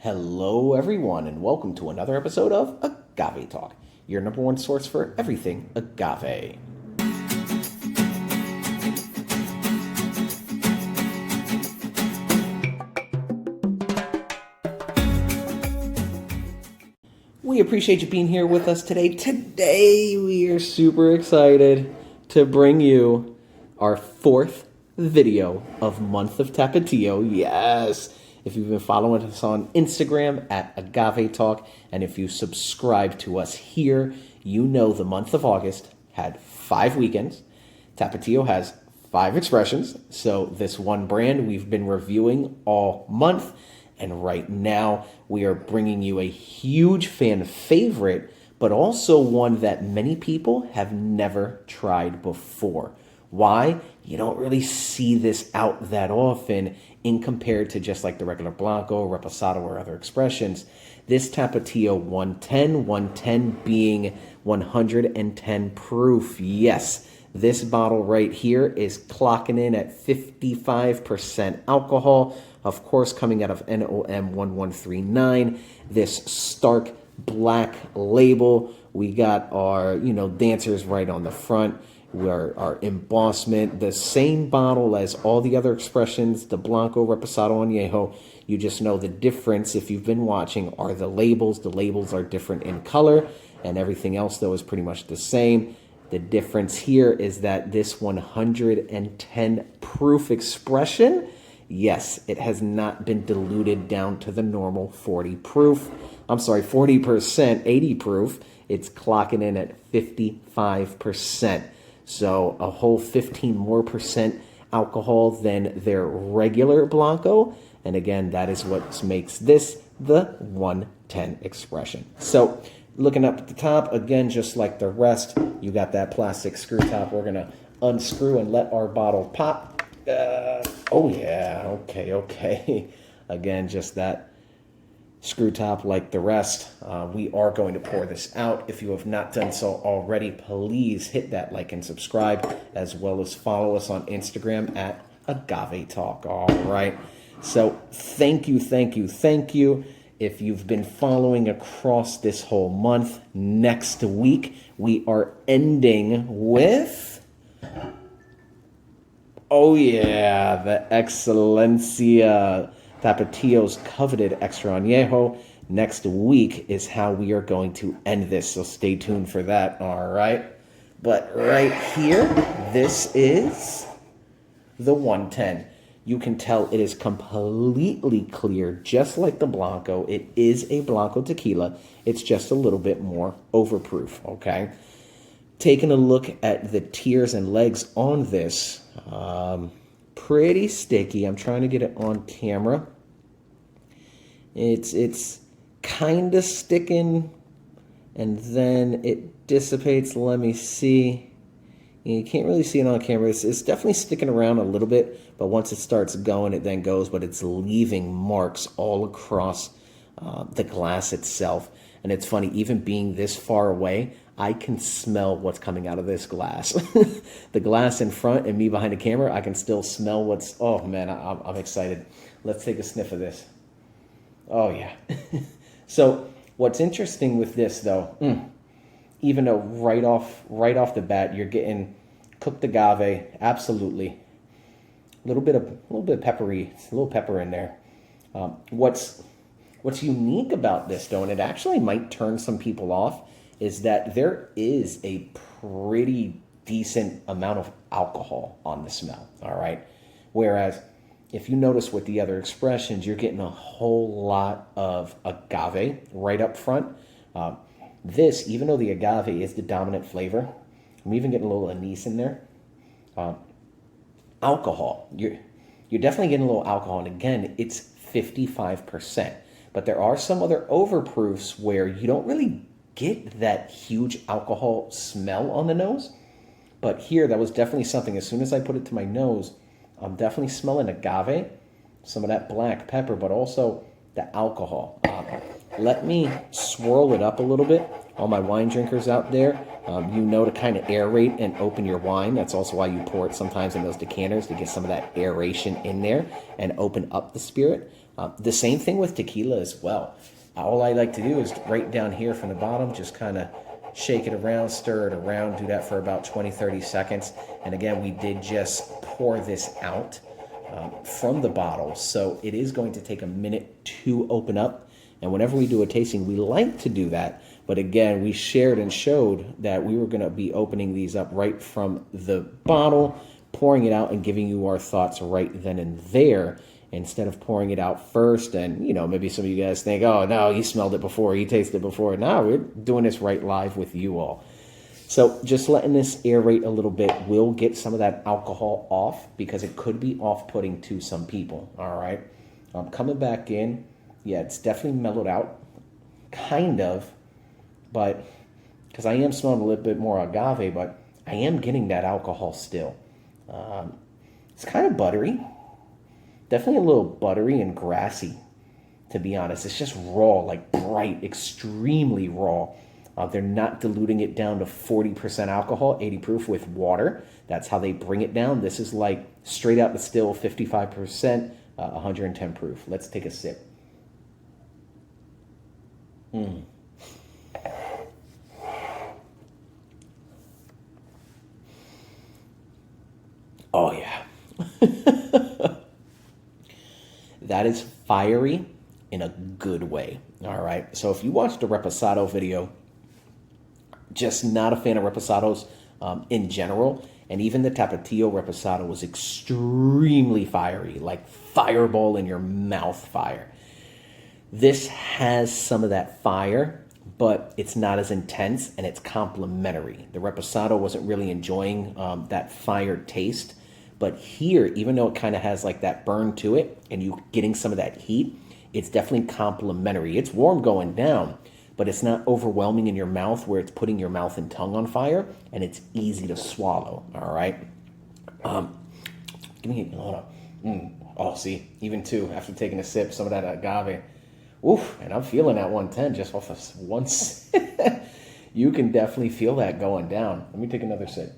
Hello, everyone, and welcome to another episode of Agave Talk, your number one source for everything agave. We appreciate you being here with us today. Today, we are super excited to bring you our fourth video of Month of Tapatio. Yes! If you've been following us on Instagram at Agave Talk, and if you subscribe to us here, you know the month of August had 5 weekends. Tapatio has 5 expressions, so this one brand we've been reviewing all month, and right now we are bringing you a huge fan favorite, but also one that many people have never tried before. Why? You don't really see this out that often in compared to just like the regular Blanco, Reposado, or other expressions. This Tapatio 110 being 110 proof. Yes, this bottle right here is clocking in at 55% alcohol. Of course, coming out of NOM 1139, this stark black label. We got our, dancers right on the front. Our embossment, the same bottle as all the other expressions, the Blanco, Reposado, Añejo. You just know the difference, if you've been watching, are the labels. The labels are different in color, and everything else, though, is pretty much the same. The difference here is that this 110 proof expression, yes, it has not been diluted down to the normal 40%, 80 proof. It's clocking in at 55%. So a whole 15% more alcohol than their regular Blanco. And again, that is what makes this the 110 expression. So looking up at the top, again, just like the rest, you got that plastic screw top. We're going to unscrew and let our bottle pop. Oh yeah, okay. Again, just that screw top like the rest. We are going to pour this out. If you have not done so already, please hit that like and subscribe, as well as follow us on Instagram at Agave Talk. All right. So thank you. If you've been following across this whole month, next week we are ending with, the Excelencia Tapatio's coveted Extra Añejo. Next week is how we are going to end this, so stay tuned for that, all right? But right here, this is the 110. You can tell it is completely clear, just like the Blanco. It is a Blanco tequila. It's just a little bit more overproof, okay? Taking a look at the tiers and legs on this, pretty sticky. I'm trying to get it on camera. It's kind of sticking, and then it dissipates. Let me see. You can't really see it on camera. It's definitely sticking around a little bit, but once it starts going, it then goes, but it's leaving marks all across the glass itself. And it's funny, even being this far away, I can smell what's coming out of this glass. The glass in front and me behind the camera, I can still smell what's... Oh, man, I'm excited. Let's take a sniff of this. Oh, yeah. So what's interesting with this, though, even though right off the bat, you're getting cooked agave, absolutely. A little bit peppery, a little pepper in there. What's unique about this, though, and it actually might turn some people off, is that there is a pretty decent amount of alcohol on the smell, all right? Whereas if you notice with the other expressions, you're getting a whole lot of agave right up front. This, even though the agave is the dominant flavor, I'm even getting a little anise in there. Alcohol, you're definitely getting a little alcohol, and again, it's 55%. But there are some other overproofs where you don't really get that huge alcohol smell on the nose. But here, that was definitely something. As soon as I put it to my nose, I'm definitely smelling agave, some of that black pepper, but also the alcohol. Let me swirl it up a little bit. All my wine drinkers out there, you know to kind of aerate and open your wine. That's also why you pour it sometimes in those decanters, to get some of that aeration in there and open up the spirit. The same thing with tequila as well. All I like to do is right down here from the bottom, just kind of shake it around, stir it around, do that for about 20-30 seconds. And again, we did just pour this out from the bottle. So it is going to take a minute to open up. And whenever we do a tasting, we like to do that. But again, we shared and showed that we were going to be opening these up right from the bottle, pouring it out and giving you our thoughts right then and there, instead of pouring it out first. And, you know, maybe some of you guys think, oh, no, he smelled it before, he tasted it before. No, we're doing this right live with you all. So just letting this aerate a little bit will get some of that alcohol off, because it could be off-putting to some people, all right? Coming back in, yeah, it's definitely mellowed out, kind of, but because I am smelling a little bit more agave, but I am getting that alcohol still. It's kind of buttery. Definitely a little buttery and grassy, to be honest. It's just raw, like bright, extremely raw. They're not diluting it down to 40% alcohol, 80 proof with water. That's how they bring it down. This is like straight out the still, 55%, 110 proof. Let's take a sip. Oh, yeah. That is fiery in a good way, all right? So if you watched the Reposado video, just not a fan of Reposados in general, and even the Tapatio Reposado was extremely fiery, like fireball in your mouth fire. This has some of that fire, but it's not as intense, and it's complementary. The Reposado wasn't really enjoying that fire taste. But here, even though it kind of has like that burn to it and you getting some of that heat, it's definitely complementary. It's warm going down, but it's not overwhelming in your mouth where it's putting your mouth and tongue on fire, and it's easy to swallow, all right? Hold on. Oh, see, even too, after taking a sip, some of that agave. Oof, and I'm feeling that 110 just off of one sip. You can definitely feel that going down. Let me take another sip.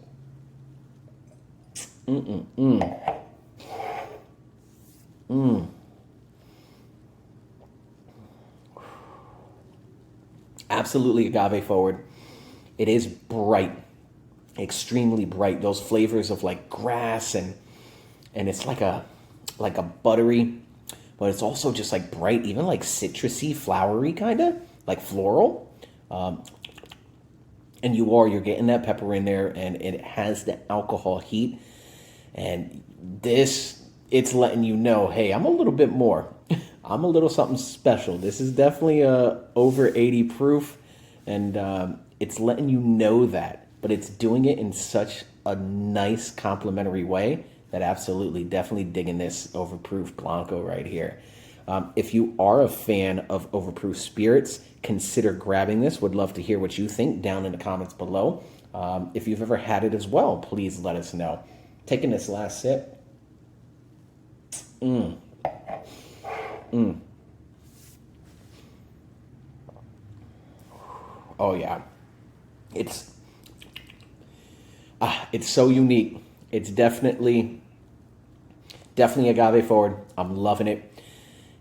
Absolutely agave forward. It is bright, extremely bright. Those flavors of like grass and it's like a buttery, but it's also just like bright, even like citrusy, flowery kind of, like floral. And you're getting that pepper in there, and it has the alcohol heat. And this, it's letting you know, hey, I'm a little bit more. I'm a little something special. This is definitely over 80 proof, and it's letting you know that. But it's doing it in such a nice complimentary way that absolutely, definitely digging this overproof Blanco right here. If you are a fan of overproof spirits, consider grabbing this. Would love to hear what you think down in the comments below. If you've ever had it as well, please let us know. Taking this last sip. Oh yeah, it's so unique. It's definitely agave forward. I'm loving it,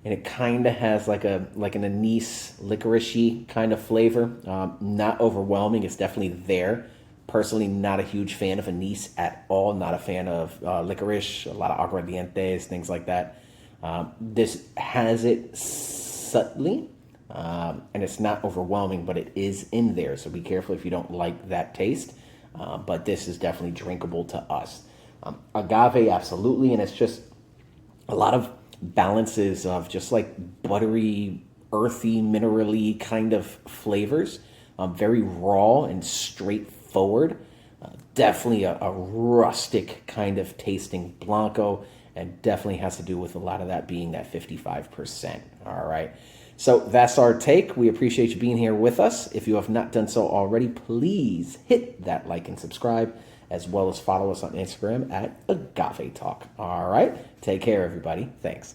and it kind of has like an anise licoricey kind of flavor. Not overwhelming. It's definitely there. Personally, not a huge fan of anise at all. Not a fan of licorice, a lot of aguardientes, things like that. This has it subtly, and it's not overwhelming, but it is in there. So be careful if you don't like that taste. But this is definitely drinkable to us. Agave, absolutely, and it's just a lot of balances of just like buttery, earthy, minerally kind of flavors. Very raw and straightforward. Definitely a rustic kind of tasting Blanco, and definitely has to do with a lot of that being that 55%. All right. So that's our take. We appreciate you being here with us. If you have not done so already, please hit that like and subscribe, as well as follow us on Instagram at Agave Talk. All right. Take care, everybody. Thanks.